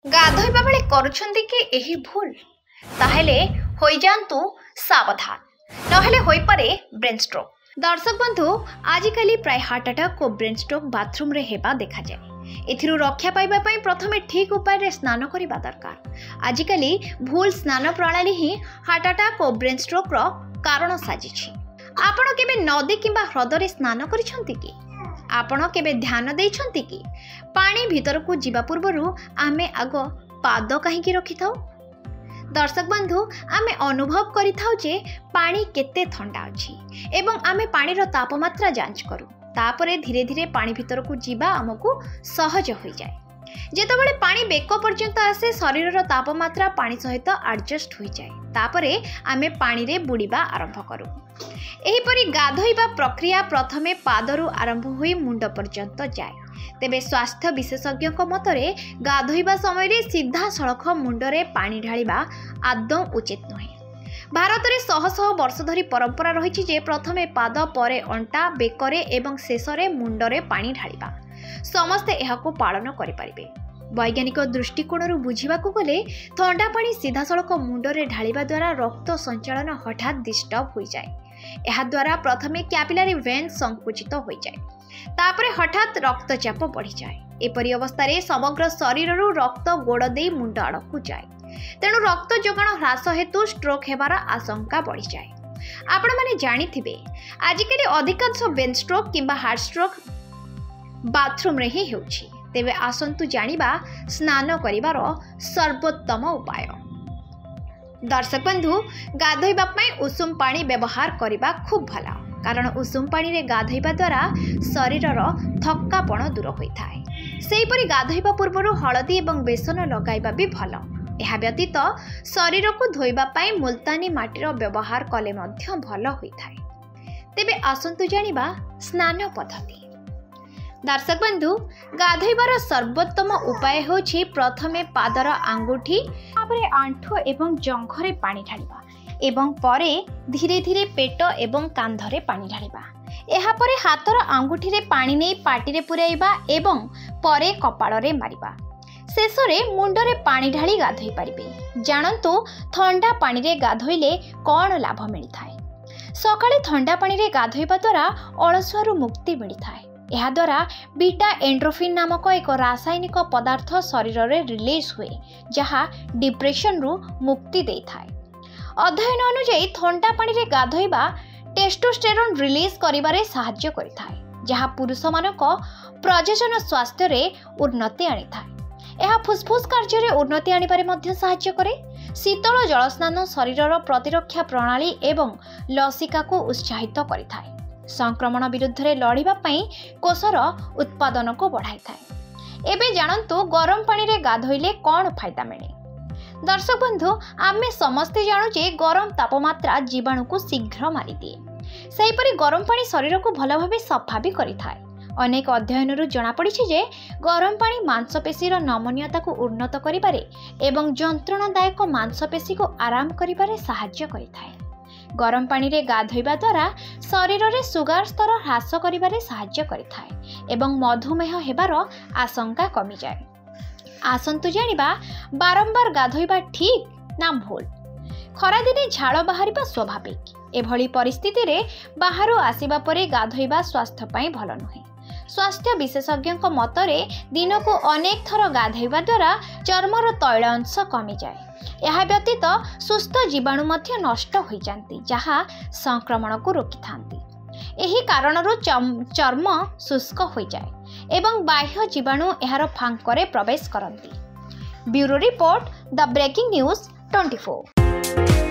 गाधोइबा बेले करुछंती कि एही भूल ताहेले होई जांतु सावधान नहेले होई पारे ब्रेन स्ट्रोक। दर्शक बंधु आजिकली प्राय हार्ट अटैक और ब्रेन स्ट्रोक बाथरूम रे हेबा देखा जाए। एथिरु रक्षा पाइबा पई प्रथमे ठीक उपाय रे स्नान करिबा दरकार। आजिकली भूल स्नान प्रणाली ही हार्ट अटैक और ब्रेन स्ट्रोक रो कारण साजिछि। आपण केबे नदी किंबा ह्रद रे स्नान करिसंती कि आपण केबे ध्यान देइछंती कि पानी भीतर को जीवा पूर्वरु आमे आगो पाद काहेकि रखिथाउ। दर्शक बंधु आमे अनुभव करिथाउ जे पानी केते ठंडा अछि एवं आमे पानीर तापमात्रा जांच करू। तापरे धीरे धीरे पानी भीतर को जीवा हमकु सहज होई जाय। जेतबेले पानी बेक पर्यंत आसे शरीरर तापमात्रा पानी सहित एडजस्ट होई जाय। तापरे आमे पानी रे बुड़ीबा आरंभ करू। एहीपरि गाधोइबा प्रक्रिया प्रथमे पादरू आरंभ होई मुंड पर्यंत जाए। तेबे स्वास्थ्य विशेषज्ञ मतरे गाधोइबा समय रे सीधा सड़क मुंडरे पानी ढालिबा आदौ उचित नुहे। भारत में शह शह वर्ष धरी परंपरा रही जे प्रथमे पाद परे अंटा बेकरे एवं शेषरे मुंडरे पानी ढालिबा। समस्ते एहाको पालन करि परिबे। वैज्ञानिक दृष्टिकोण बुझिबाकू गले ठंडा पानी सीधा सड़क मुंडरे ढालिबा द्वारा रक्त संचालन हठात डिस्टर्ब हो जाए। एहा द्वारा प्रथमे कैपिलरी वेन संकुचित हो जाए, तापरे हठात रक्तचाप बढ़ी जाए। एपरी अवस्था समग्र शरीर रक्त गोड़ दे मुंड आड़कू जाए। तेणु रक्त जोगाण ह्रास हेतु स्ट्रोक हेबार आशंका बढ़ी जाए। आपण माने जानिथिबे आजिकली अधिकांश ब्रेन स्ट्रोक किंबा हार्ट स्ट्रोक बाथरूम रे ही हेउछि। तेबे आसंतु जानिबा स्नान करिवार सर्वोत्तम उपाय। दर्शक बंधु गाधोइबा पई उषुम पानी व्यवहार करिबा खूब भला, कारण उषुम पानी रे गाधोइबा द्वारा शरीरर थक्कापण दूर होइथाय। सेहिपरि गाधोइबा पूर्वरु हळदी एवं बेसन लगाइबा भी भला। एहा व्यतीत शरीर को धोइबा पई मुल्तानी माटीर व्यवहार कले मध्य भला होइथाय। तेबे आसंतु जानिबा स्नान पद्धति। दर्शक बंधु गाधोइबार सर्वोत्तम उपाय होछि प्रथमे पादर आंगुठी तापरे आंठु एवं जंघरे पानी ढालिबा एवं परे धीरे धीरे पेट एवं कांधरे पानी ढालिबा। एहा परे हातर आंगुठी रे पानी नै पाटी रे पुराइबा एवं परे कपाळ रे मारिबा। शेषरे मुंडरे पानी ढाली गाधोई पारिबे। जानंतु ठंडा पानी रे गाधोइले कोन लाभ मिलिथाय। सकाळे ठंडा पानी रे गाधोइबा द्वारा अलसुआरु मुक्ति मिलिथाय। एहा द्वारा बीटा एंड्रोफिन नामक एक रासायनिक पदार्थ शरीर रे रिलीज हुए, जहा डिप्रेशन रु मुक्ति देइथाय। अध्ययन अनुसार ठंडा पानी रे गाधोइबा टेस्टोस्टेरोन रिलीज करिबारे सहाय्य करिथाय, जहा पुरुष मानक प्रजनन स्वास्थ्य रे उन्नति आनिथाय। एहा फुसफुस कार्य रे उन्नति आनिबारे मध्य सहाय्य करे। शीतल जल स्नान शरीरर प्रतिरक्षा प्रणाली एवं लसिका को उत्साहित करिथाय। संक्रमण विरुद्ध रे लड़िबा पई कोषर उत्पादन को बढ़ाई थाए। एबे जानंतु गरम पानी रे गाधोइले कौन फायदा मिले। दर्शक बंधु आमे समस्ते जानु जे गरम तापमात्रा जीवाणु को शीघ्र मारी दिए। सेहिपरि गरम पानी शरीर को भल भाबे सफा भी करिथाय। अनेक अध्ययन रु जणा पड़िछि जे गरम पानी मांसपेशीर नमनीयता को उन्नत करिबारे एवं जंत्रणादायक मांसपेशी को आराम करिबारे सहाय्य करिथाय। गरम पानी रे गाधोइबा द्वारा शरीर रे सुगार स्तर ह्रास करिबारे सहाय्य करिथाय एवं मधुमेह हेबार आशंका कमी जाए। आसंतु जानिबा बारंबार गाधोइबा ठीक ना भूल। खरा दिने झाड़ बाहरिबा स्वाभाविक। एभली परिस्थिति रे बाहरु आसीबा परे गाधोइबा स्वास्थ्य पई भल नुहे। स्वास्थ्य विशेषज्ञ मतरे दिन को अनेक थर गाधोइबा द्वारा चर्मर तैल अंश कमी जाए। यह व्यतीत सुस्थ जीवाणु मध्य नष्ट हो जाती, जहाँ संक्रमण को रोकी थांती। एही कारणरू चर्म शुष्क हो जाए एवं बाह्य जीवाणु एहार फांकरे प्रवेश करती। Bureau report the breaking news 24।